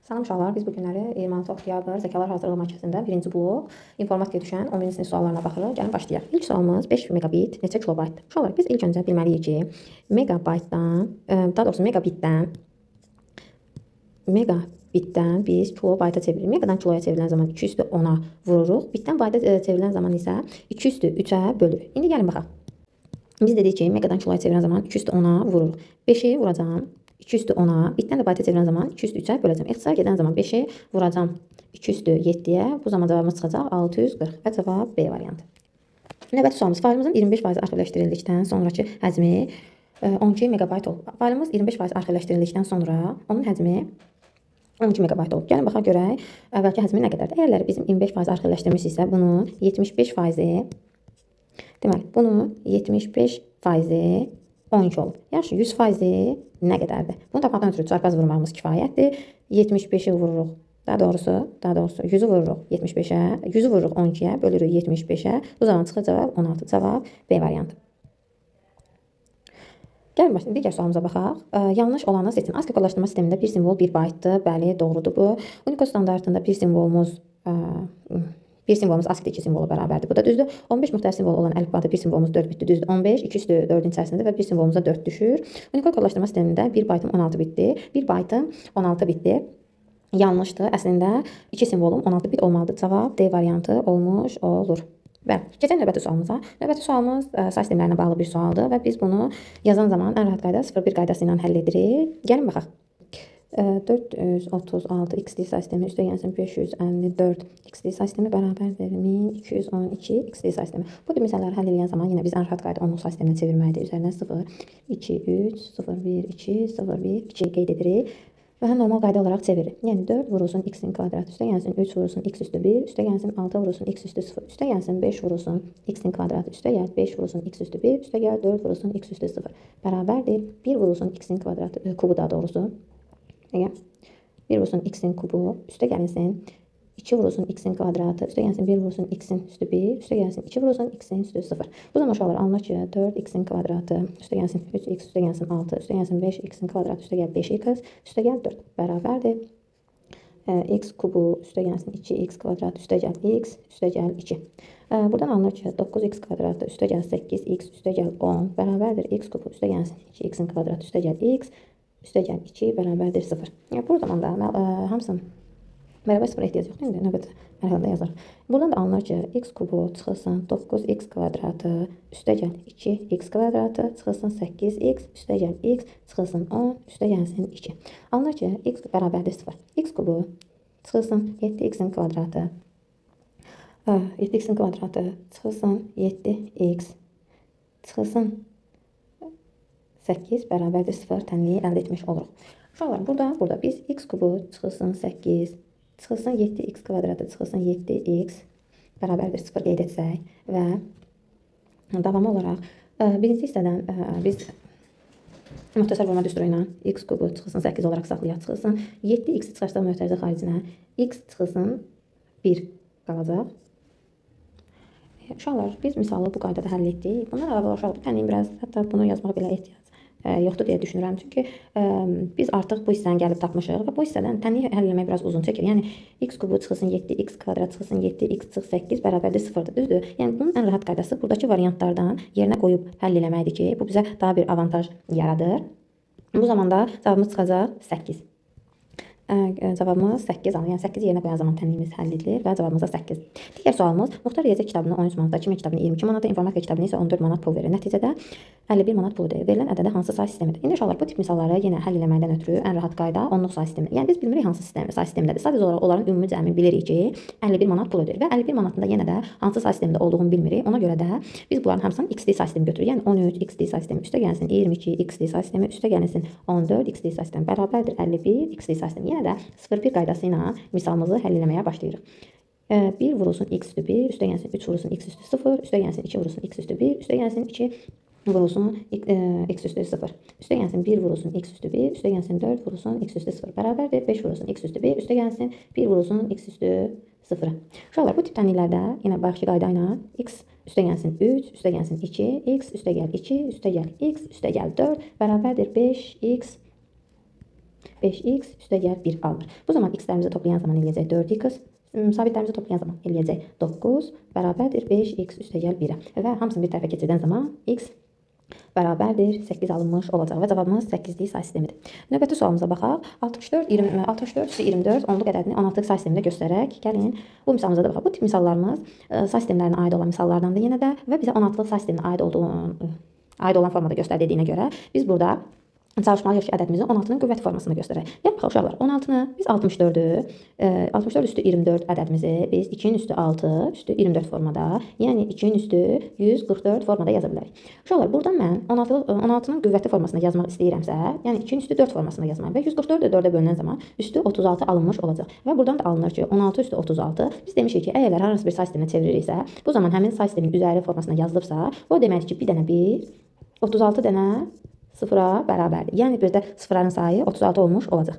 Salam uşaqlar, biz bu günləri 26 oktyabr zəkalar hazırlığı mərkəzində birinci blok informatikaya düşən 11-ci sinif suallarına baxırıq. Gəlin başlayaq. İlk sualımız 5 megabit neçə kilobaytdır? Uşaqlar, biz ilk öncə bilməliyik ki, megabitdən biz kilobayta çeviririk. Megadan kiloya çevrilən zaman 2 üstü 10-a vururuq. Bitdən bayta çevrilən zaman isə 2 üstü 3-ə bölürük. İndi gəlin baxaq. Biz dedik ki, megadan kiloya çevirən zaman 2 üstü 10-a vururuq. 5-i vuracağım 2 üstü 10-a, bitdən də bayta çevirən zaman 2 üstü 3-ə böləcəm. İxtisara gedən zaman 5-i vuracağım 2 üstü 7-yə. Bu zaman cavabımız çıxacaq 640 və cavab B variantı. Növbəti sualımız, faylımızın 25% arxivləşdirildikdən sonraki həcmi 12 megabayt olub. Faylımız 25% arxivləşdirildikdən sonra onun həcmi 12 megabayt olub. Gəlin baxaq görək, əvvəlki həcmi nə qədərdir? Əgər bizim 25% arxivləşdirmişiksə, bunun 75%, deməli, bunun 75% 12 olub. Yaxşı, 100% nə qədərdir? Bunu tapmaqdan ötürü çarpaz vurmağımız kifayətdir. 75-i vururuq. Daha doğrusu 100-ü vururuq 75-ə, 100-ü vururuq 12-yə, bölürük 75-ə. Bu zaman çıxır cavab 16. Cavab B variantı. Gəlin başlayalım. Digər sualımıza baxaq. Yanlış olanı seçin. ASCII kodlaşdırma sistemində bir simvol 1 baytdır. Bəli, doğrudur bu. Unicode standartında bir simvolumuz ASCII-də 2 simvola bərabərdir. Bu da düzdür. 15 müxtəlif simvol olan əlifbada bir simvolumuz 4 bitdir. Düzdür. 15, 2 üstü 4-ün içərisindədir və bir simvolumuza 4 düşür. Unicode kodlaşdırma sistemində 1 baytım 16 bitdir. 1 baytım 16 bitdir. Yanlışdır. Əslində 2 simvolum 16 bit olmalıdır. Cavab D variantı olmuş olur. Bəli, keçək növbəti sualımıza. Növbəti sualımız say sistemlərinə bağlı bir sualdır və biz bunu yazan zaman ən rahat qayda 0,1 qaydası ilə həll edirik. Gəlin baxaq. 436 XD say sistemi üstə gəlsin 554 XD say sistemi bərabərdir 1212 XD say sistemi. Bu tür misalları həll edən zaman yenə biz ən rahat qayda onluq say sisteminə çevirməlidir. Üzərinə 0, 2, 3, 0, 1, 2, 0, 1, 2 qeyd edirik. Və normal qayda olaraq çeviririk. Yəni 4 vurulsun x-in kvadratı üstə gəlsin 3 vurulsun x üstü 1, üstə gəlsin 6 vurulsun x üstü 0, üstə gəlsin 5 vurulsun x-in kvadratı üstə gəl 5 vurulsun x üstü 1, üstə gəl 4 vurulsun x üstü 0. Bərabərdir 1 vurulsun x-in kvadratı, kubu daha doğrusu. 1 vurulsun x-in kubu üstə gəlinsin 2 vurulsun x-in kvadratı üstə gəlsin 1 vurulsun x-in üstü 1, üstə gəlsin 2 vurulsun x-in üstü 0. Bu zaman uşaqlar anlar ki 4 x-in kvadratı üstə gəlsin 3x üstə gəlsin 6 üstə gəlsin 5 x-in kvadratı üstə gəl 5x üstə gəl 4 bərabərdir. X kubu üstə gəlsin 2x kvadratı üstə gəl x üstə gəl 2. Buradan alınır ki 9x kvadratı üstə gəl 8x üstə gəl 10 bərabərdir x kubu üstə gəlsin 2x'in kvadratı üstə gəl x üstə gəl 2 bərabərdir 0. Yəni buradan da hamısının bərabər 0 ehtiyac yoxdur. İndi növbəti mərhələdə yazarıq. Buradan da alınır ki x kubu çıxılsın 9x kvadratı üstə gəl 2x kvadratı çıxılsın 8x üstə gəl x çıxılsın 10 üstə gəlsin 2. Alınır ki x bərabərdir 0. X kubu çıxılsın 7x'in kvadratı 7x'in kvadratı çıxılsın 7x çıxılsın 8 bərabərdir 0 tənliyi əldə etmiş oluruq. Uşaqlar, burada biz x kubu çıxılsın 8, çıxılsın 7x kvadratı, çıxılsın 7x bərabərdir 0 qeyd etsək və davamı olaraq birinci hissədən biz müxtəsər vurma düsturu ilə x kubu çıxılsın 8 olaraq saxlayaq, çıxılsın 7x çıxarsaq möhtərizə xaricinə x çıxılsın 1 qalacaq. Uşaqlar, biz misalı bu qaydada həll etdik. Bundan əlavə uşaqlar, bu tənliyin biraz, hətta bunu yazmağa belə ehtiyac yoxdur deyə düşünürəm. Çünki biz artıq bu hissəni gəlib tapmışıq və bu hissədən tənliyi həll etmək biraz uzun çəkir. Yəni x kubu çıxılsın 7x kvadrat çıxılsın 7x çıx 8 bərabərdir 0-dır. Düzdür? Yəni bunun ən rahat qaydası buradakı variantlardan yerinə qoyub həll eləməkdir ki, bu bizə daha bir avantaj yaradır. Bu zamanda cavabımız çıxacaq 8. Cavabımız 8 alır. Yəni 8 yerinə qoyan zaman tənliyimiz həll edilir və cavabımız da 8. Digər sualımız Muxtar riyaziyyat kitabını 13 manata, kimya kitabını 22 manata, informatika kitabını isə 14 manat pul verir. Nəticədə 51 manat pul ödəyir. Verilən ədədə hansı say sistemidir? İndi uşaqlar bu tip misalları yenə həll etməkdən ötürü ən rahat qayda onluq say sistemidir. Yəni biz bilmirik hansı say sistemindədir. Sadəcə olaraq onların ümumi cəmi bilirik ki 51 manat pul ödəyir və 51 manatında yenə də hansı say sistemində olduğunu bilmirik. Ona görə də biz bunların hamısını XD say sistemi götürürük. Yəni 13 XD say sistemi üstə gəlsin 22 XD say sistemi üstə gəlsin 14 XD say sistemi bərabərdir 51 XD say sistemi. Yenə də 0,1 qaydası ilə misalımızı həll etməyə başlayırıq. 1 vurulsun x üstü 1, üstə gəlsin 3 vurulsun x üstü 0, üstə gəlsin 2 vurulsun x üstü 1, üstə gəlsin 2 vurulsun x üstü 0. Üstə gəlsin 1 vurulsun x üstü 1, üstə gəlsin 4 vurulsun x üstü 0 bərabərdir 5 vurulsun x üstü 1, üstə gəlsin 1 vurulsun x üstü 0. Uşaqlar, bu tip tənliklərdə yenə bayaqki qayda ilə x üstə gəlsin 3, üstə gəlsin 2, x üstə gəl 2, üstə gəl x, üstə gəl 4 bərabərdir 5x 5x üstəgəl 1 alınır. Bu zaman x-lərimizi toplayan zaman eləyəcək 4x. Sabitlərimizi toplayan zaman eləyəcək 9 bərabərdir 5x üstəgəl 1-ə. Və hamısını bir tərəfə keçirdən zaman x bərabərdir 8 alınmış olacaq və cavabımız 8-lik say sistemidir. Növbəti sualımıza baxaq. 64 üstü 24 onluq ədədini 16-lıq say sistemində göstərək. Gəlin bu misalımıza da baxaq. Bu tip misallarımız say sistemlərinə aid olan misallardandır yenə də və bizə 16-lıq say sisteminə aid olan formada göstər dediyinə görə biz burada çalışmalıyıq ki, ədədimizi 16-nın qüvvət formasında göstərək. Yəni, baxaq uşaqlar, 16-nı biz 64 üstü 24 ədədimizi biz 2-nin üstü 6 üstü 24 formada, yəni 2-nin üstü 144 formada yaza bilərik. Uşaqlar, buradan mən 16-nın qüvvəti formasında yazmaq istəyirəmsə, yəni 2-nin üstü 4 formasında yazmalıyım və 144 4-ə bölünən zaman üstü 36 alınmış olacaq. Və buradan da alınır ki, 16 üstü 36, biz demişik ki, əgər hər hansı bir say sisteminə çeviririksə, bu zaman həmin say sistemin üzəri formasında yazılıbsa, o deməkdir ki, bir dənə 1, 36 dənə sıfıra bərabərdir. Yəni, bir də sıfırların sayı 36 olmuş olacaq.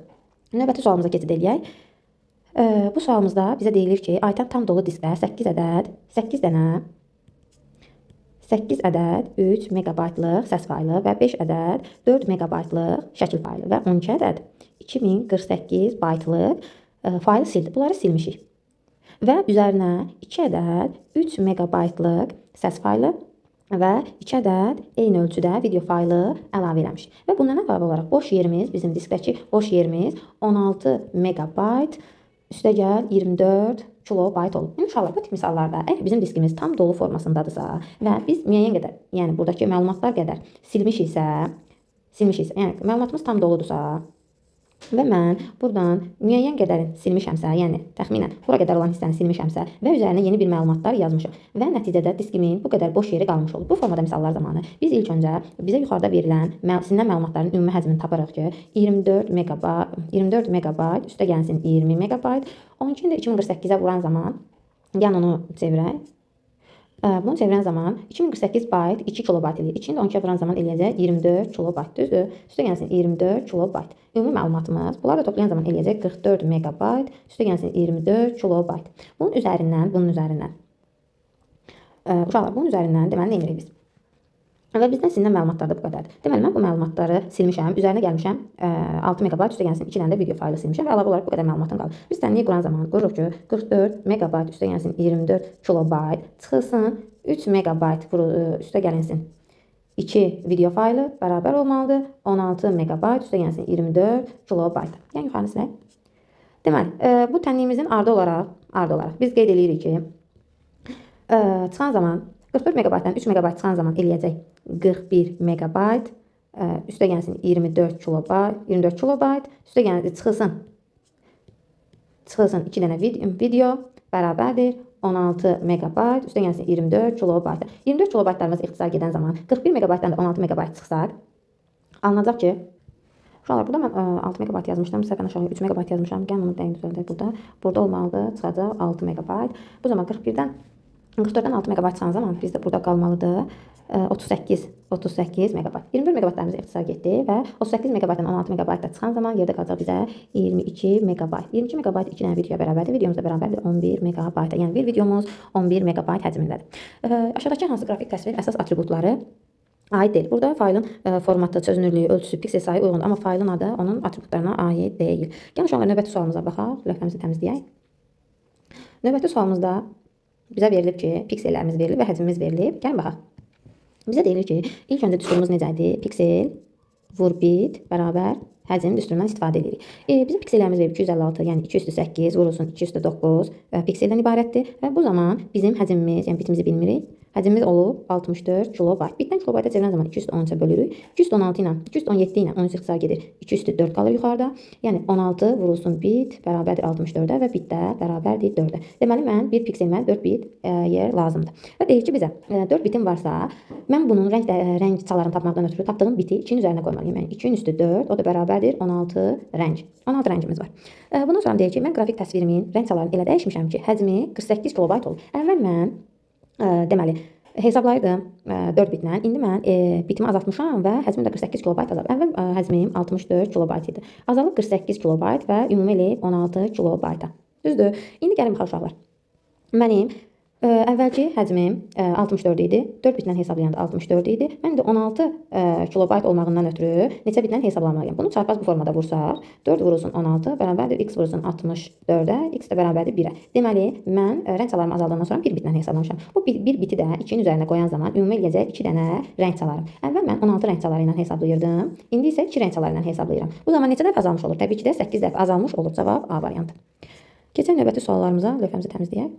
Növbəti sualımıza keçid eləyək. Bu sualımızda bizə deyilir ki, aytan tam dolu diskdə 8 ədəd 3 megabaytlıq səs faylı və 5 ədəd 4 megabaytlıq şəkil faylı və 12 ədəd 2048 baytlıq faylı sildi. Bunları silmişik. Və üzərinə 2 ədəd 3 megabaytlıq səs faylı və 2 ədəd eyni ölçüdə video faylı əlavə eləmişik. Və bundan əlavə olaraq boş yerimiz, bizim diskdəki boş yerimiz 16 megabayt üstəgəl 24 kilobayt olub. Yəni, uşaqlar, bu tip misallarda əgər bizim diskimiz tam dolu formasındadırsa və biz müəyyən qədər, yəni buradakı məlumatlar qədər silmişiksə, yəni məlumatımız tam doludursa və mən buradan müəyyən qədərin silmişəmsə, yəni təxminən bura qədər olan hissəni silmişəmsə və üzərinə yeni bir məlumatlar yazmışam və nəticədə diskimin bu qədər boş yeri qalmış olur. Bu formada misallar zamanı biz ilk öncə bizə yuxarıda verilən silinən məlumatların ümumi həcmini taparıq ki, 24 megabayt üstə gəlsin 20 megabayt. 12-ni də 2048-ə vuran zaman, yəni onu çevirək. Bunu çevirən zaman 2048 bayt 2 kilobayt eləyir. 2-ni də 12-yə vuran zaman eləyəcək 24 kilobayt. Düzdür? Üstə gəlsin 24 kilobayt. Ümumi məlumatımız bunları da toplayan zaman eləyəcək 44 megabayt. Üstə gəlsin 24 kilobayt. Bunun üzərindən uşaqlar, bunun üzərindən deməli nə edirik biz? Və bizdən silinən məlumatlar da bu qədərdir. Deməli, mən bu məlumatları silmişəm, üzərinə gəlmişəm 6 megabayt, üstə gəlsin 2 dənə də video faylı silmişəm və əlavə olaraq bu qədər məlumatım qalır. Biz tənliyi quran zaman qoyuruq ki, 44 megabayt üstə gəlsin 24 kilobayt çıxılsın, 3 megabayt üstə gəlinsin 2 video faylı bərabər olmalıdır, 16 megabayt üstə gəlsin 24 kilobayt. Yəni, yuxarı silək. Deməli, bu tənliyimizin ardı olaraq biz qeyd edirik ki, çıxan zaman 44 megabaytdan 3 megabayt çıxan zaman eləyəcək 41 megabayt, üstə gəlsin 24 kilobayt, üstə gəlsin çıxılsın 2 dənə video bərabərdir 16 megabayt, üstə gəlsin 24 kilobayt. 24 kilobaytlarımız ixtisar gedən zaman 41 megabaytdan da 16 megabayt çıxsaq, alınacaq ki, uşaqlar, burada mən 6 megabayt yazmışdım, səhvən aşağı 3 megabayt yazmışam, gəlin onu dəyin düzəldək burada olmalıdır, çıxacaq 6 megabayt. Bu zaman 44-dən 6 megabayt çıxan zaman bizdə burada qalmalıdır 38 megabayt. 21 megabaytlarımız ixtisar getdi və 38 megabaytdan 16 megabayt da çıxan zaman yerdə qalacaq bizə 22 megabayt. 22 megabayt 2 dənə videoya bərabərdir. Videomuz da bərabərdir 11 megabayta. Yəni bir videomuz 11 megabayt həcmindədir. Aşağıdakı hansı qrafik təsvir əsas atributları aid deyil. Burada faylın formatı, çözünürlüyü, ölçüsü, piksel sayı uyğundur, amma faylın adı onun atributlarına aid deyil. Gəlin uşaqlar, növbəti sualımıza baxaq. Lövhəmizi təmizləyək. Növbəti sualımızda bizə verilib ki, piksellərimiz verilib və həcmimiz verilib. Gəlin baxaq. Bizə deyilir ki, ilk öncə düsturumuz necədir? Piksel vur bit bərabər həcm düsturundan istifadə edirik. Bizim piksellərimiz verilib 256, yəni 2 üstü 8 vurulsun 2 üstü 9 pikseldən ibarətdir və bu zaman bizim həcmimiz, yəni bitimizi bilmirik. Həcmimiz olub 64 kilobayt. Bitdən kilobayta çevirən zaman 213-ə bölürük. 216 ilə, 217 ilə 13 ixtisar gedir. 2 üstü 4 qalır yuxarıda. Yəni 16 vurulsun bit bərabərdir 64-ə və bitdə bərabərdir 4-ə. Deməli, mən bir pikselimə 4 bit yer lazımdır. Və deyir ki, bizə 4 bitim varsa, mən bunun rəng çalarını tapmaqdan ötürü tapdığım biti 2-nin üzərinə qoymalıyım. Yəni 2-nin üstü 4, o da bərabərdir 16 rəng. 16 rəngimiz var. Bundan sonra deyir ki, mən qrafik təsvirimin rəng çalarını elə dəyişmişəm ki, həcmi 48 kilobayt olub. Əvvəl mən deməli, hesablayırdım 4 bitlə. İndi mən bitimi azaltmışam və həcmim də 48 kilobayt azalıb. Əvvəl həcmim 64 kilobayt idi. Azalıb 48 kilobayt və ümumi eləyib 16 kilobayta. Düzdür? İndi gəlin baxaq uşaqlar. Mənim Əvvəlki həcmim 64 idi. 4 bitlə hesablayanda 64 idi. Mən də 16 kilobayt olmağından ötürü neçə bitlə hesablamalıyam? Bunu çarpaz bu formada vursaq, 4 vurulsun 16 bərabərdir x vurulsun 64-ə, x də bərabərdir 1-ə. Deməli, mən rəng çalarımı azaldandan sonra 1 bitlə hesablamışam. Bu 1 biti də 2-nin üzərinə qoyan zaman ümumi eləyəcək 2 dənə rəng çalarım. Əvvəl mən 16 rəng çaları ilə hesablayırdım. İndi isə 2 rəng çaları ilə hesablayıram. Bu zaman neçə dəfə azalmış olur? Təbii ki də 8 dəfə azalmış olur. Cavab A variantı. Keçən növbəti suallarımıza lövhəmizi təmizləyək.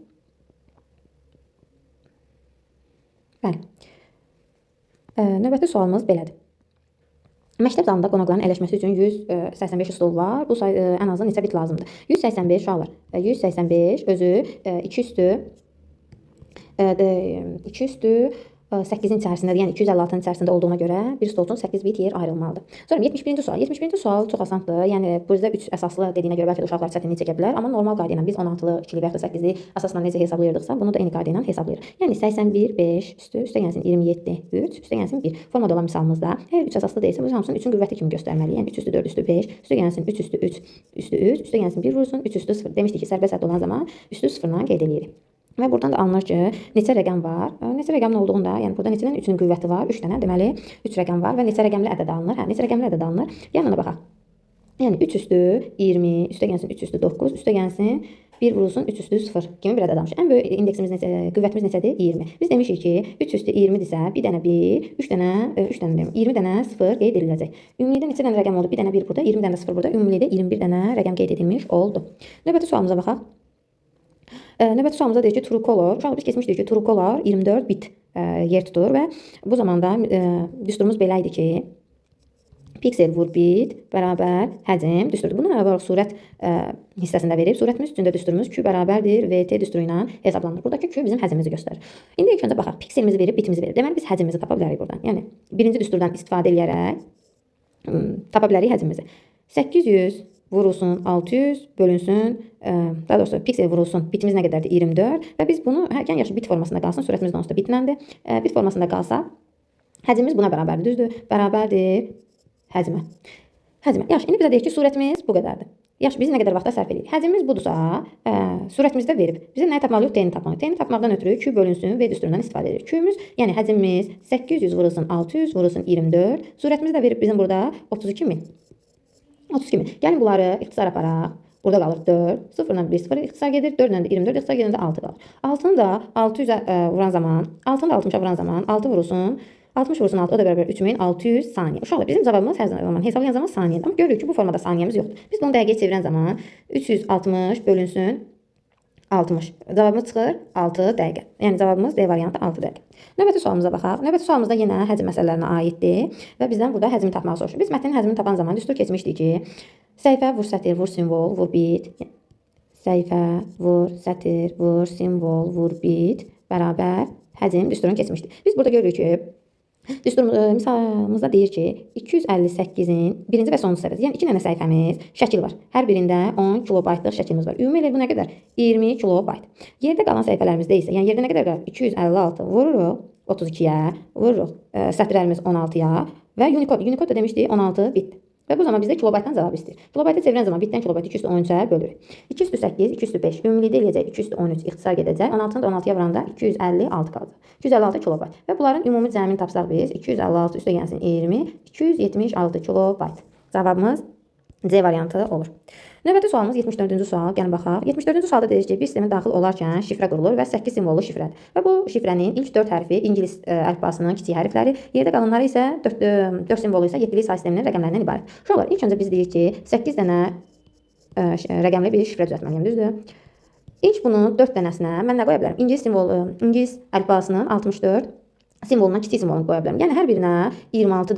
Bəli. Növbəti sualımız belədir. Məktəb zalında qonaqların əyləşməsi üçün 185 stol var. Bu say ən azı neçə bit lazımdır? 185 uşaqlar. 185 özü 2 üstü 8-in içərisində, yəni 256-nın içərisində olduğuna görə bir stol üçün 8 bit yer ayrılmalıdır. Sonra 71-ci sual. 71-ci sual çox asandır. Yəni burada 3 əsaslı dediyinə görə bəlkə də uşaqlar çətinlik çəkə bilər, amma normal qayda ilə biz 16-lı, 2-li və ya 8-li əsasla necə hesablayırdıqsa, bunu da eyni qayda ilə hesablayırıq. Yəni 81 5 üstə gəlsin 27 3 üstə gəlsin 1. Formada olan misalımızda hər 3 əsaslı deyilsə, biz hamısının 3-ün qüvvəti kimi göstərməliyik. Yəni 3 üstü 4 üstü 5 üstə gəlsin 3 üstü 3 üstü 3 üstə gəlsin 1 vursun 3 üstü 0. Demişdik ki, sərbəst ədəd olan zaman üstü 0-dan qeyd edirik. Və buradan da alınır ki, neçə rəqəm var? Neçə rəqəmin olduğunda, yəni burada neçədən 3-ün qüvvəti var? 3 dənə, deməli 3 rəqəm var və neçə rəqəmli ədəd alınır? Hə, neçə rəqəmli ədəd alınır? Yəni ona baxaq. Yəni 3 üstü 20, üstə gəlsin 3 üstü 9, üstə gəlsin 1 vurulsun 3 üstü 0 kimi bir ədəd almışıq. Ən böyük indeksimiz qüvvətimiz neçədir? 20. Biz demişik ki, 3 üstü 20-dirsə, bir dənə 1, 3 dənə deyim, 20 dənə 0 qeyd ediləcək. Ümumilikdə neçə dənə rəqəm oldu? Bir dənə 1 burada, 20 dənə 0 burada. Ümumilikdə 21 dənə rəqəm qeyd edilmiş oldu. Növbəti sualımıza baxaq. Növbəti sualımızda deyir ki, true color. Uşaqlar biz keçmişdik ki, true color 24 bit yer tutur və bu zamanda düsturumuz belə idi ki, piksel vur bit bərabər həcm düsturudur. Bundan əlavə olaraq surət hissəsində verib. Surətimiz üçün də düsturumuz Q bərabərdir VT düsturu ilə hesablanır. Buradakı Q bizim həcmimizi göstərir. İndi ilk öncə baxaq. Pikselimizi verib, bitimizi verib. Deməli biz həcmimizi tapa bilərik buradan. Yəni birinci düsturdan istifadə edərək tapa bilərik həcmimizi. 800 vurulsun 600 bölünsün, daha doğrusu piksel vurulsun, bitimiz nə qədərdir? 24 və biz bunu hərkən yaxşı bit formasında qalsın, surətimiz də onsuz da bitləndir. Bit formasında qalsa, həcmimiz buna bərabərdir, düzdür? Bərabərdir həcmə. Yaxşı, indi bizə deyir ki, surətimiz bu qədərdir. Yaxşı, biz nə qədər vaxta sərf edirik? Həcmimiz budursa, surətimizdə verib. Bizə nəyi tapmalıyıq? T-ni tapmalıyıq. T-ni tapmaqdan ötürü Q bölünsün V düsturundan istifadə edirik. Q-müz, yəni həcmimiz 800 vurulsun 600 vurulsun 24. Surətimiz də verib bizim burada 32.000. 32.000. Gəlin bunları ixtisar aparaq. Burada qalır 4. 0-dan 1 0 ixtisar gedir. 4-dən də 24 ixtisar gedəndə 6 qalır. 6-nı da 600-ə vuran zaman, 6-nı da 60-a vuran zaman 6 vurulsun 60 vurulsun 6 o da bərabər 3600 saniyə. Uşaqlar bizim cavabımız hər zaman hesablayan zaman saniyədir. Amma görürük ki, bu formada saniyəmiz yoxdur. Biz bunu dəqiqəyə çevirən zaman 360 bölünsün 60. Cavabımız çıxır 6 dəqiqə. Yəni cavabımız D variantı 6 dəqiqə. Növbəti sualımıza baxaq. Növbəti sualımızda yenə həcm məsələlərinə aiddir və bizdən burada həcmi tapmağı soruşur. Biz mətnin həcmini tapan zaman düstur keçmişdik ki, səhifə vur sətir, vur simvol, vur bit. Səhifə vur sətir, vur simvol, vur bit bərabər həcm düsturunu keçmişdik. Biz burada görürük ki, misalımızda deyir ki, 258-in birinci və sonuncu səviyyəsi, yəni 2 dənə səhifəmiz, şəkil var. Hər birində 10 kilobaytlıq şəkilimiz var. Ümumi elə bu nə qədər? 20 kilobayt. Yerdə qalan səhifələrimizdə isə, yəni yerdə nə qədər qalır? 256 vururuq 32-yə, vururuq sətirlərimiz 16-ya və Unicode. Unicode da demişdik 16 bit. Və bu zaman bizdə kilobaytdan cavab istəyir. Kilobayta çevirən zaman bitdən kilobayt 2 üstü 13-ə bölürük. 2 üstü 8, 2 üstü 5. Ümumilikdə eləyəcək 2 üstü 13 ixtisar gedəcək. 16-nı da 16-ya vuranda 256 qalacaq. 256 kilobayt. Və bunların ümumi cəmini tapsaq biz 256 üstə gəlsin 20, 276 kilobayt. Cavabımız C variantı olur. Növbəti sualımız 74-cü sual. Gəlin baxaq. 74-cü sualda deyir ki, bir sistemə daxil olarkən şifrə qurulur və 8 simvollu şifrədir. Və bu şifrənin ilk 4 hərfi ingilis əlifbasının kiçik hərfləri, yerdə qalanları isə 4 simvolu isə 7-lik say sisteminin rəqəmlərindən ibarət. Uşaqlar, ilk öncə biz deyirik ki, 8 dənə rəqəmli bir şifrə düzəltməliyəm, düzdür? İlk bunun 4 dənəsinə mən nə qoya bilərəm? İngilis əlifbasının 64 simvolundan kiçik simvolunu qoya bilərəm. Yəni hər birinə 26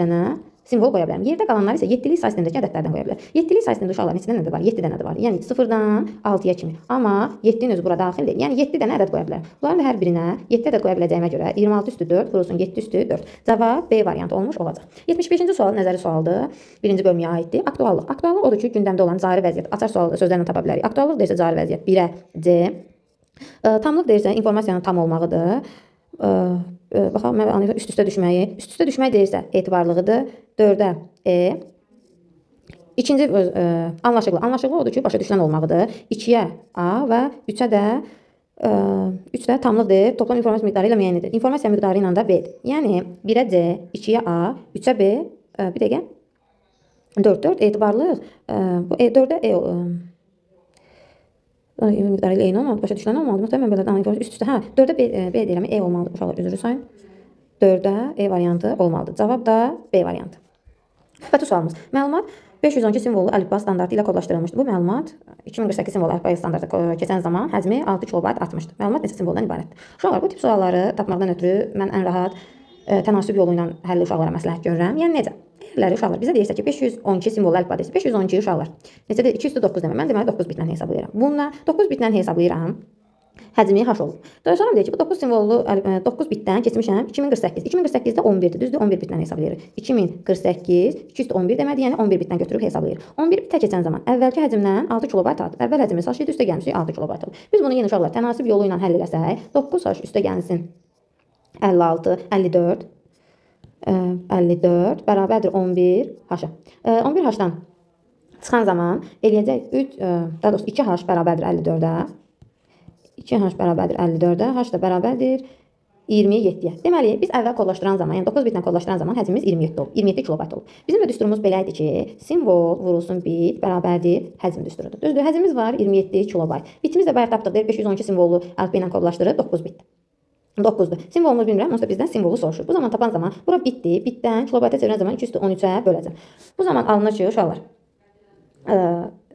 dənə simvol qoya bilərəm. Yerdə qalanlar isə 7-lik say sistemindəki ədədlərdən qoya bilərəm. 7-lik say sistemində uşaqlar neçə dənə də var? 7 dənə də var. Yəni 0-dan 6-ya kimi. Amma 7-nin özü bura daxil deyil. Yəni 7 dənə ədəd qoya bilərəm. Bunların da hər birinə 7 ədəd qoya biləcəyimə görə 26 üstü 4 vurulsun 7 üstü 4. Cavab B variantı olmuş olacaq. 75-ci sual nəzəri sualdır. Birinci bölməyə aiddir. Aktuallıq. Aktuallıq odur ki, gündəmdə olan cari vəziyyət. Açar sual sözlərlə tapa bilərik. Aktuallıq deyirsə cari vəziyyət 1-ə C. Tamlıq deyirsə informasiyanın tam olmağıdır. Baxaq, mən üst-üstə düşməyi. Üst-üstə düşmək deyirsə etibarlığıdır. 4-ə E. İkinci anlaşıqlı. Anlaşıqlı odur ki, başa düşülən olmağıdır. 2-yə A və 3-ə də 3 də tamlıqdır. Toplam informasiya miqdarı ilə müəyyən edilir. İnformasiya miqdarı ilə də B-dir. Yəni 1-ə C, 2-yə A, 3-ə B, bir dəqiqə 4 etibarlıyıq. Bu 4-ə miqdarı ilə eyni olmalı. Başa düşülən olmalı. Məsələn, mən belə informasiya üst-üstə, 4-ə B deyirəm, olmalıdır. Uşaqlar üzrü sayın. 4-ə variantı olmalıdır. Cavab da B variantı. Növbəti sualımız. Məlumat 512 simvollu əlifba standartı ilə kodlaşdırılmışdır. Bu məlumat 2048 simvollu əlifba standartı keçən zaman həcmi 6 kilobayt artmışdır. Məlumat neçə simvoldan ibarətdir? Uşaqlar, bu tip sualları tapmaqdan ötürü mən ən rahat tənasüb yolu ilə həlli uşaqlara məsləhət görürəm. Yəni necə? Əgərləri uşaqlar bizə deyirsə ki, 512 simvollu əlifba deyirsə, 512 uşaqlar. Neçədir? 209 demək. Mən deməli 9 bitlə hesablayıram. Bununla 9 bitlə hesablayıram. Həcmi h olur. Daha sonra deyir ki, bu 9 simvollu 9 bitdən keçmişəm 2048. 2048-də 11-dir. Düzdür? 11 bitlə hesablayırıq. 2048 211 deməli, yəni 11 bitdən götürüb hesablayırıq. 11 bitə keçən zaman əvvəlki həcmdən 6 kilobayt artıb. Əvvəl həcmimiz h üstə gəlmişik 6 kilobayt olur. Biz bunu yenə uşaqlar tənasib yolu ilə həll eləsək, 9h üstə gəlsin 56, 54 54 bərabərdir 11h. 11h-dan çıxan zaman eləyəcək 2h bərabərdir 54-ə. 2h bərabərdir 54-ə, h da bərabərdir 27-yə. Deməli, biz əvvəl kodlaşdıran zaman, yəni 9 bitlə kodlaşdıran zaman həcmimiz 27 olub, 27 kilobayt olub. Bizim də düsturumuz belə idi ki, simvol vurulsun bit bərabərdir həcm düsturudur. Düzdür, həcmimiz var 27 kilobayt. Bitimiz də bayaq tapdıq, 512 simvollu əlifba ilə kodlaşdırıb 9 bit. 9-dur. Simvolunu bilmirəm, onsuz da bizdən simvolu soruşur. Bu zaman tapan zaman bura bitdir, bitdən kilobayta çevirən zaman 2/13-ə böləcəm. Bu zaman alınır ki, uşaqlar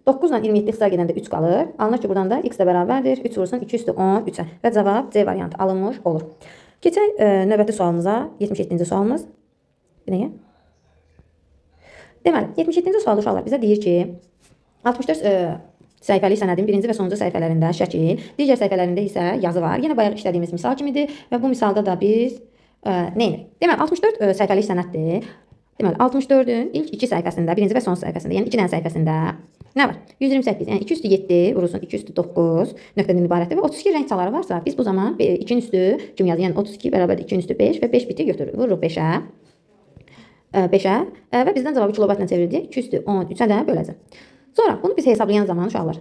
9 ilə 27 xısa gedəndə 3 qalır. Alınır ki, buradan da x də bərabərdir 3 vurulsun 2/13-ə və cavab C variantı alınmış olur. Keçək növbəti sualımıza, 77-ci sualımız. Bir dəqiqə. Deməli, 77-ci sualda uşaqlar bizə deyir ki, 64 səhifəlik sənədin birinci və sonuncu səhifələrində şəkil, digər səhifələrində isə yazı var. Yenə bayaq işlədiyimiz misal kimidir və bu misalda da biz nə edirik? Deməli, 64 səhifəlik sənəddir. Deməli, 64-ün ilk 2 səhifəsində, birinci və son səhifəsində, yəni 2 dənə səhifəsində nə var? 128, yəni 2 üstü 7 vurulsun 2 üstü 9 nöqtədən ibarətdir və 32 rəng çaları varsa, biz bu zaman 2-nin üstü kim yazır? Yəni 32 bərabərdir 2-nin üstü 5 və 5 biti götürürük. Vururuq 5-ə. 5-ə və bizdən cavabı kilobaytla çevirdik. 2 üstü 13-ə də böləcəm. Sonra bunu biz hesablayan zaman uşaqlar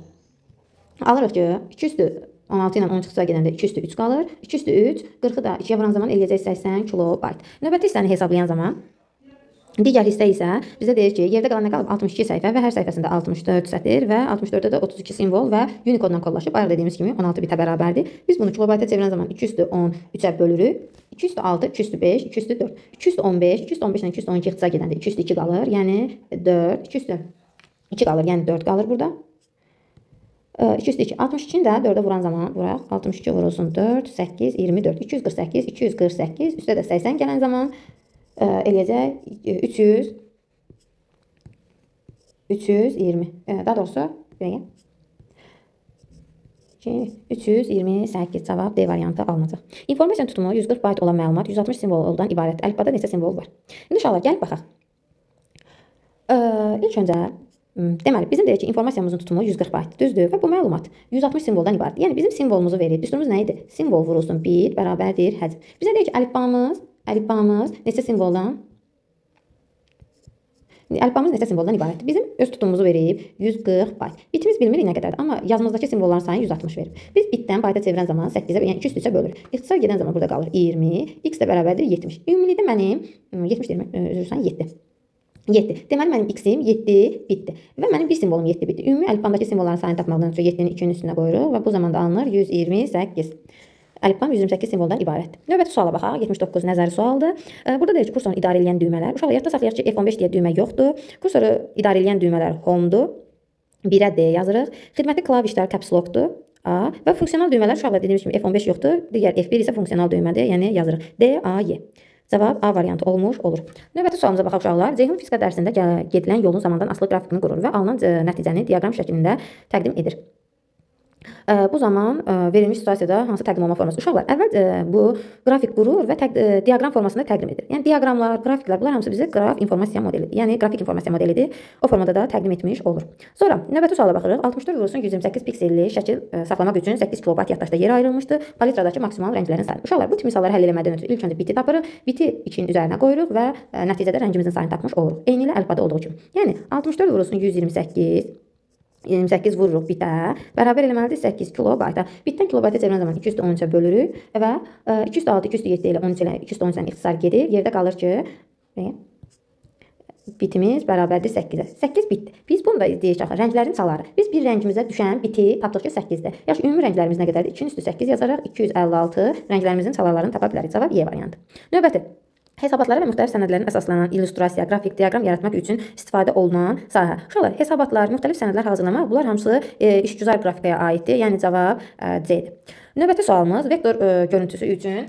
alırıq ki, 2 üstü 16 ilə 10 çıxsa gedəndə 2 üstü 3 qalır. 2 üstü 3, 40-ı da 2-yə vuran zaman eləyəcək 80 kilobayt. Növbəti hissəni hesablayan zaman digər hissə isə bizə deyir ki, yerdə qalan nə qalıb? 62 səhifə və hər səhifəsində 64 sətir və 64-də də 32 simvol və Unicode-la kodlaşıb. Bayaq dediyimiz kimi 16 bitə bərabərdir. Biz bunu kilobayta çevirən zaman 2 üstü 10 3-ə bölürük. 2 üstü 6, 2 üstü 5, 2 üstü 4, 2 üstü 15, 2 üstü 15 ilə 2 üstü 12 xısa gedəndə 2 üstü 2 qalır. Yəni 4, 2 üstü 2 qalır, yəni 4 qalır burada. 2 üstü 2, 62-ni də 4-ə vuran zaman vuraq. 62 vurulsun 4, 8, 24, 248, 248, üstə də 80 gələn zaman eləyəcək 320. Daha doğrusu bir dəqiqə. 328 cavab D variantı alınacaq. İnformasiya tutumu 140 bayt olan məlumat 160 simvoldan ibarət. Əlifbada neçə simvol var? İndi uşaqlar gəlib baxaq. İlk öncə deməli, bizim deyək ki, informasiyamızın tutumu 140 baytdır, düzdür? Və bu məlumat 160 simvoldan ibarətdir. Yəni bizim simvolumuzu verir. Düsturumuz nə idi? Simvol vurulsun 1 bərabərdir həcm. Bizə deyək ki, əlifbamız neçə simvoldan? Əlifbamız neçə simvoldan ibarətdir? Bizim öz tutumumuzu verib 140 bayt. Bitimiz bilmirik nə qədərdir, amma yazımızdakı simvolların sayını 160 verib. Biz bitdən bayta çevirən zaman 8-ə, yəni 2 üstü 3-ə bölürük. İxtisar gedən zaman burada qalır 20, x də bərabərdir 70. Ümumilikdə mənim 70 deyirəm, üzrsən 7. 7. Deməli mənim x-im 7 bitdi və mənim bir simvolum 7 bitdi. Ümumi əlifbamdakı simvolların sayını tapmaqdan ötürü 7-ni 2-nin üstünə qoyuruq və bu zamanda alınır 128. Əlifbam 128 simvoldan ibarətdir. Növbəti suala baxaq. 79 nəzəri sualdır. Burada deyir ki, kursoru idarə edən düymələr. Uşaqlar, yadda saxlayaq ki, F15 deyə düymə yoxdur. Kursoru idarə edən düymələr home-dur. 1-ə D yazırıq. Xidməti klavişlər caps lock-dur. A və funksional düymələr uşaqlar dediyimiz kimi F15 yoxdur. Digər F1 isə funksional düymədir. Yəni yazırıq D, A, Y. Cavab A variantı olmuş olur. Növbəti sualımıza baxaq uşaqlar. Ceyhun fizika dərsində gedilən yolun zamandan asılı qrafikini qurur və alınan nəticəni diaqram şəklində təqdim edir. Bu zaman verilmiş situasiyada hansı təqdim olma forması? Uşaqlar, əvvəl bu qrafik qurur və diaqram formasında təqdim edir. Yəni diaqramlar, qrafiklər, bunlar hamısı bizə qraf informasiya modelidir. Yəni qrafik informasiya modelidir. O formada da təqdim etmiş olur. Sonra növbəti suala baxırıq. 64 vurulsun 128 pikselli şəkil saxlamaq üçün 8 kilobayt yaddaşda yer ayrılmışdı. Palitradakı maksimal rənglərin sayı. Uşaqlar, bu tip misalları həll etmədən ötürü ilk öncə biti tapırıq. Biti 2-nin üzərinə qoyuruq və nəticədə rəngimizin sayını tapmış oluruq. Eynilə əlifbada olduğu kimi. Yəni 64 vurulsun 128 28 vururuq bitə. Bərabər eləməlidir 8 kilobayta. Bitdən kilobayta çevirən zaman 213-ə bölürük və 206, 207 ilə 13 ilə 213-dən ixtisar gedir. Yerdə qalır ki, bitimiz bərabərdir 8-ə. 8 bitdi. Biz bunu da deyək axı, rənglərin saları. Biz bir rəngimizə düşən biti tapdıq ki 8-dir. Yaxşı, ümumi rənglərimiz nə qədərdir? 2-ün üstü 8 yazaraq 256 rənglərimizin salarlarını tapa bilərik. Cavab Y variantı. Növbəti. Hesabatlara və müxtəlif sənədlərin əsaslanan illüstrasiya, qrafik, diaqram yaratmaq üçün istifadə olunan sahə. Uşaqlar, hesabatlar, müxtəlif sənədlər hazırlamaq, bunlar hamısı işgüzar qrafikaya aiddir. Yəni cavab C-dir. Növbəti sualımız vektor görüntüsü üçün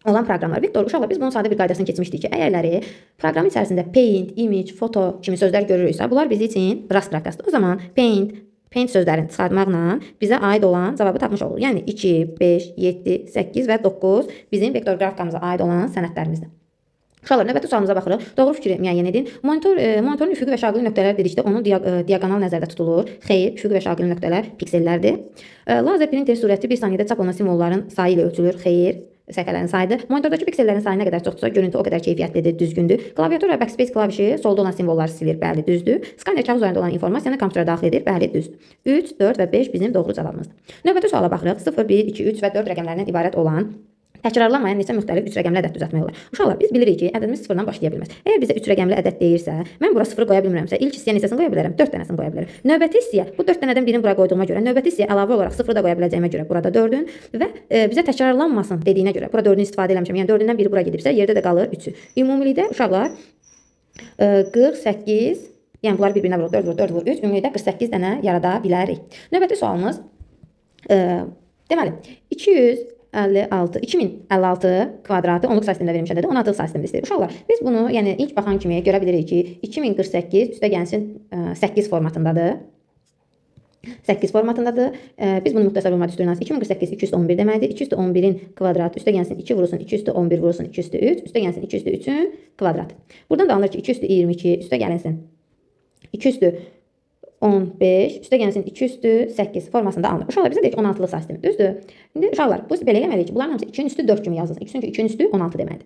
olan proqramlar. Vektor, uşaqlar, biz bunun sadə bir qaydasını keçmişdik ki, əgərləri proqram içərisində paint, image, foto kimi sözlər görürüksə, bunlar bizim üçün rast qrafikasıdır. O zaman paint sözlərini çıxartmaqla bizə aid olan cavabı tapmış oluruq. Yəni 2, 5, 7, 8 və 9 bizim vektor qrafikamıza aid olan sənədlərimizdir. Uşaqlar, növbəti sualımıza baxırıq. Doğru fikri müəyyən edin. Monitorun üfüqi və şaqili nöqtələr dedikdə onun diaqonal nəzərdə tutulur. Xeyr, üfüqi və şaqili nöqtələr piksellərdir. Lazer printer surəti 1 saniyədə çap olunan simvolların sayı ilə ölçülür. Xeyr, səhifələrin sayıdır. Monitordakı piksellərin sayı nə qədər çoxdursa, görüntü o qədər keyfiyyətlidir, düzgündür. Klaviatura backspace klavişi solda olan simvolları silir, bəli, düzdür. Skaner kağız üzərində olan informasiyanı kompüterə daxil edir, bəli, düzdür. 3, 4 və 5 bizim doğru cavabımızdır. Növbəti suala baxırıq. 0, 1, 2, 3 və 4 rəqəmlərindən ibarət olan təkrarlanmayan neçə müxtəlif 3 rəqəmli ədəd düzəltmək olar. Uşaqlar, biz bilirik ki, ədədimiz sıfırdan başlaya bilməz. Əgər bizə 3 rəqəmli ədəd deyirsə, mən bura 0 qoya bilmirəmsə, ilk hissəyə neçəsini qoya bilərəm? 4 dənəsini qoya bilərəm. Növbəti hissəyə bu 4 dənədən birini bura qoyduğuma görə, növbəti hissəyə əlavə olaraq 0 da qoya biləcəyimə görə burada 4-ün və bizə təkrarlanmasın dediyinə görə bura 4-ün istifadə eləmişəm. Yəni 4-dən biri bura gedibsə, yerdə də qalır 3-ü. Ümumilikdə uşaqlar 48, yəni bunlar bir-birinə vurur, 4 vurur, 4 vurur 3, ümumilikdə 48 dənə yarada bilərik. Növbəti sualımız deməli 2056 kvadratı onluq say sistemində verilmiş ədədi 16 say sistemində istəyir. Uşaqlar, biz bunu yəni ilk baxan kimi görə bilirik ki, 2048 üstə gəlsin 8 formatındadır. 8 formatındadır. Biz bunu müxtəsər olmaq üstünə 2048 211 deməkdir. 211-in kvadratı üstə gəlsin 2 vurulsun 2 üstə 11 vurulsun 2 üstə 3 üstə gəlsin 2 üstə 3-ün kvadratı. Buradan da alınır ki 2 üstə 22 üstə gəlinsin 2 üstə 15 üstə gəlsin 2 üstü 8 formasında alınır. Uşaqlar, bizə deyək 16-lıq say sistemi. Düzdür? İndi uşaqlar, bu belə eləməliyik ki, bunların hamısı 2-nin üstü 4 kimi yazılsın. Çünki 2-nin üstü 16 deməkdir.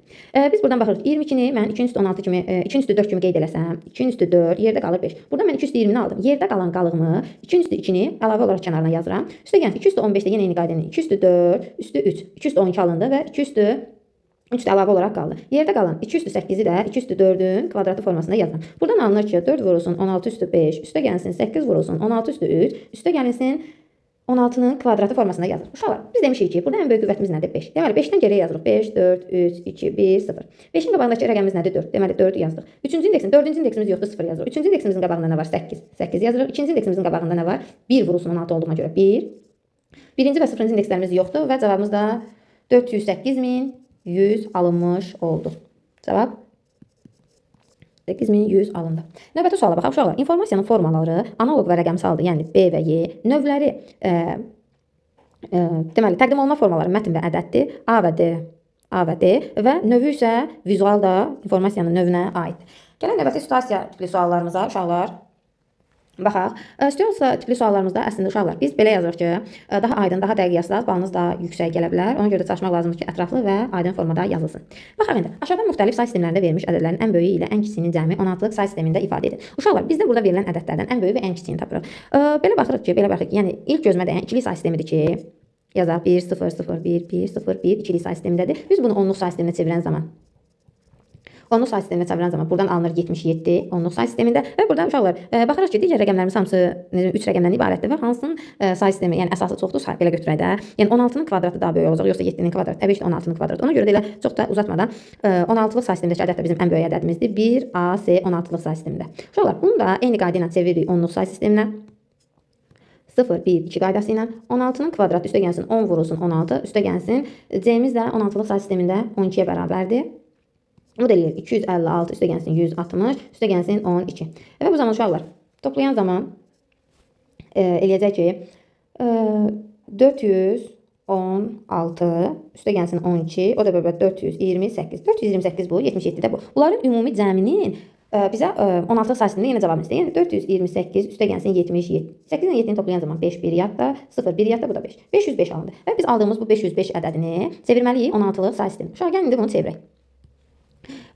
Biz buradan baxırıq. 22-ni mən 2-nin üstü 16 kimi, 2-nin üstü 4 kimi qeyd eləsəm, 2-nin üstü 4, yerdə qalır 5. Buradan mən 2 üstü 20-ni aldım. Yerdə qalan qalığımı 2-nin üstü 2-ni əlavə olaraq kənarına yazıram. Üstə gəlsin 2 üstü 15-də yenə eyni qayda ilə 2 üstü 4, üstü 3, 2 üstü 12 alındı və 2 üstü 3 də əlavə olaraq qaldı. Yerdə qalan 2 üstü 8-i də 2 üstü 4-ün kvadratı formasında yazıram. Buradan alınır ki, 4 vurulsun 16 üstü 5, üstə gəlsin 8 vurulsun 16 üstü 3, üstə gəlinsin 16-nın kvadratı formasında yazılır. Uşaqlar, biz demişik ki, burada ən böyük qüvvətimiz nədir? 5. Deməli, 5-dən geriyə yazırıq. 5, 4, 3, 2, 1, 0. 5-in qabağındakı rəqəmimiz nədir? 4. Deməli, 4 yazdıq. 3-cü indeksin, 4-cü indeksimiz yoxdur, 0 yazırıq. 3-cü indeksimizin qabağında nə var? 8. 8 yazırıq. 2-ci indeksimizin qabağında nə var? 1 vurulsun 16 olduğuna görə 1. 1-ci və 0-cı indekslərimiz yoxdur və cavabımız da 408.100 alınmış oldu. Cavab 8100 alındı. Növbəti suala baxaq. Uşaqlar, informasiyanın formaları analoq və rəqəmsaldır. Yəni B və Y növləri deməli təqdim olunan formaları mətn və ədəddir. A və D və növü isə vizual da informasiyanın növünə aiddir. Gələn növbəti situasiya tipli suallarımıza uşaqlar baxaq. Situasiya tipli suallarımızda əslində uşaqlar biz belə yazırıq ki, daha aydın, daha dəqiq yazsaq balınız daha yüksək gələ bilər. Ona görə də çalışmaq lazımdır ki, ətraflı və aydın formada yazılsın. Baxaq indi. Aşağıda müxtəlif say sistemlərində verilmiş ədədlərin ən böyüyü ilə ən kiçiyinin cəmi 16-lıq say sistemində ifadə edilir. Uşaqlar, bizdə burada verilən ədədlərdən ən böyüyü və ən kiçiyini tapırıq. Belə baxırıq ki, yəni ilk gözümə dəyən ikili say sistemidir ki, yazaq 1 0 0 1 1 0 1 ikili say sistemindədir. Biz bunu onluq say sisteminə çevirən zaman onluq say sisteminə çevirən zaman buradan alınır 77 onluq say sistemində və burada uşaqlar baxırıq ki, digər rəqəmlərimiz hamısı 3 rəqəmdən ibarətdir və hansının say sistemi, yəni əsası çoxdur, belə götürək də. Yəni 16-nın kvadratı daha böyük olacaq, yoxsa 7-nin kvadratı, təbii ki, 16-nın kvadratı. Ona görə də elə çox da uzatmadan 16-lıq say sistemindəki ədəd də bizim ən böyük ədədimizdir. 1 A C 16-lıq say sistemində. Uşaqlar, bunu da eyni qayda ilə çeviririk onluq say sisteminə. 0, 1, 2 qaydası ilə 16-nın kvadratı üstə gəlsin 10 vurulsun 16, üstə gəlsin C-miz də 16-lıq say sistemində 12-yə bərabərdir. Bu da eləyir 256 üstə gəlsin 160 üstə gəlsin 12. Və bu zaman uşaqlar toplayan zaman eləyəcək ki 416 üstə gəlsin 12 o da bərabər 428. 428 bu, 77 də bu. Bunların ümumi cəminin bizə 16 say sistemində yenə cavabımız istəyir. Yəni 428 üstə gəlsin 77. 8 ilə 7-ni toplayan zaman 5 1 yadda, 0 1 yadda, bu da 5. 505 alındı. Və biz aldığımız bu 505 ədədini çevirməliyik 16-lıq say sistemində. Uşaqlar, gəlin indi bunu çevirək.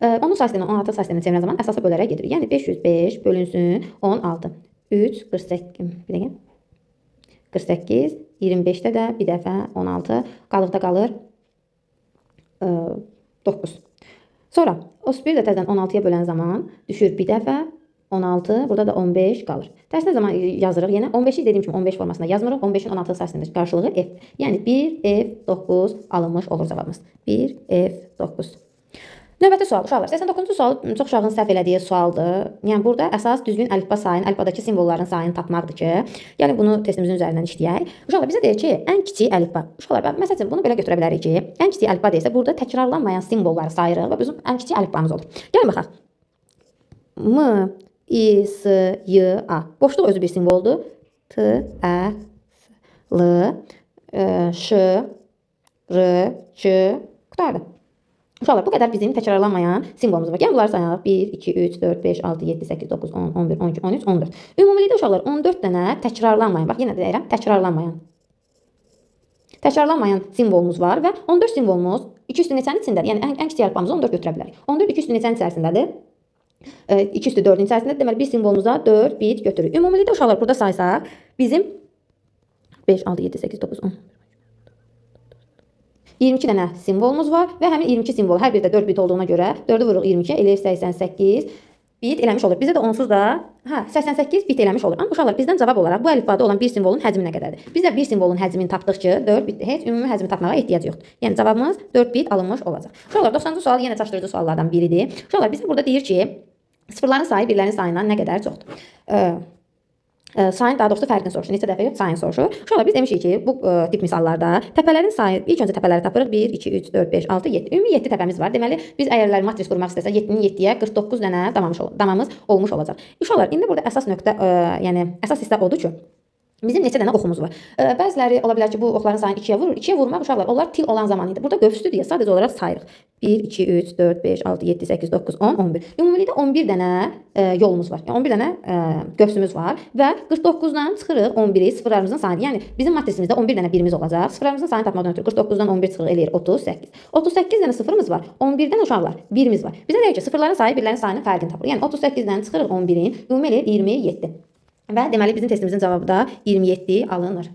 Onun say sistemini 16 say sisteminə çevirən zaman əsasa bölərək gedir. Yəni 505 bölünsün 16. 3, 48, bir dəqiqə. 48, 25-də də bir dəfə 16, qalıqda qalır 9. Sonra 31 də təzədən 16-ya bölən zaman düşür bir dəfə 16, burada da 15 qalır. Tərsinə zaman yazırıq. Yenə 15-i dediyim kimi 15 formasında yazmırıq. 15-in 16 sayəsində qarşılığı F. Yəni 1F9 alınmış olur cavabımız. 1F9. Növbəti sual uşaqlar. 89-cu sual çox uşağın səhv elədiyi sualdır. Yəni burada əsas düzgün əlifba sayını, əlifbadakı simvolların sayını tapmaqdır ki, yəni bunu testimizin üzərindən işləyək. Uşaqlar bizə deyir ki, ən kiçik əlifba. Uşaqlar məsəl üçün bunu belə götürə bilərik ki, ən kiçik əlifba deyilsə burada təkrarlanmayan simvolları sayırıq və bizim ən kiçik əlifbamız olur. Gəlin baxaq. M, I, S, Y, A. Boşluq özü bir simvoldur. T, Ə, L, Ş, R, C. Qutardı. Uşaqlar, bu qədər bizim təkrarlanmayan simvolumuz var. Gəlin bunları sayaq. 1, 2, 3, 4, 5, 6, 7, 8, 9, 10, 11, 12, 13, 14. Ümumilikdə uşaqlar 14 dənə təkrarlanmayan, bax yenə deyirəm, təkrarlanmayan simvolumuz var və 14 simvolumuz 2 üstü neçənin içindədir? Yəni ən kiçik əlifbamızı 14 götürə bilərik. 14 2 üstü neçənin içərisindədir? 2 üstü 4-ün içərisindədir. Deməli, bir simvolumuza 4 bit götürürük. Ümumilikdə uşaqlar burada saysaq, bizim 5, 6, 7, 8, 9, 10. 22 dənə simvolumuz var və həmin 22 simvol hər birdə 4 bit olduğuna görə 4-ü vururuq 22, eləyir 88 bit eləmiş olur. Bizdə də onsuz da 88 bit eləmiş olur. Amma uşaqlar bizdən cavab olaraq bu əlifbada olan bir simvolun həcmi nə qədərdir? Bizdə bir simvolun həcmini tapdıq ki, 4 bit, heç ümumi həcmi tapmağa ehtiyac yoxdur. Yəni cavabımız 4 bit alınmış olacaq. Uşaqlar 90-cı sual yenə çaşdırıcı suallardan biridir. Uşaqlar bizə burada deyir ki, sıfırların sayı birlərin sayından nə qədər çoxdur? Sayın daha doğrusu fərqini soruşur. Neçə dəfə sayın soruşur. Uşaqlar biz demişik ki, bu tip misallarda təpələrin sayı ilk öncə təpələri tapırıq. 1, 2, 3, 4, 5, 6, 7. Ümumi 7 təpəmiz var. Deməli biz əgərləri matris qurmaq istəsək 7-nin 7-yə 49 dənə damamız olmuş olacaq. Uşaqlar indi burada əsas nöqtə, yəni əsas hissə odur ki, bizim neçə dənə oxumuz var. Bəziləri ola bilər ki, bu oxların sayını 2-yə vurur. 2-yə vurmaq uşaqlar onlar til olan zaman idi. Burada qövsdür deyə sadəcə olaraq sayırıq. 1, 2, 3, 4, 5, 6, 7, 8, 9, 10, 11. Ümumilikdə 11 dənə yolumuz var. Yəni 11 dənə qövsümüz var və 49-dan çıxırıq 11-i sıfırlarımızın sayını. Yəni bizim matrisimizdə 11 dənə birimiz olacaq. Sıfırlarımızın sayını tapmaqdan ötürü 49-dan 11 çıxırıq eləyir 38. 38 dənə sıfırımız var. 11-dən uşaqlar birimiz var. Bizə deyir ki, sıfırların sayı birlərin sayının fərqini tapır. Yəni 38-dən çıxırıq 11-in ümumi eləyir 27. Və deməli bizim testimizin cavabı da 27 alınır.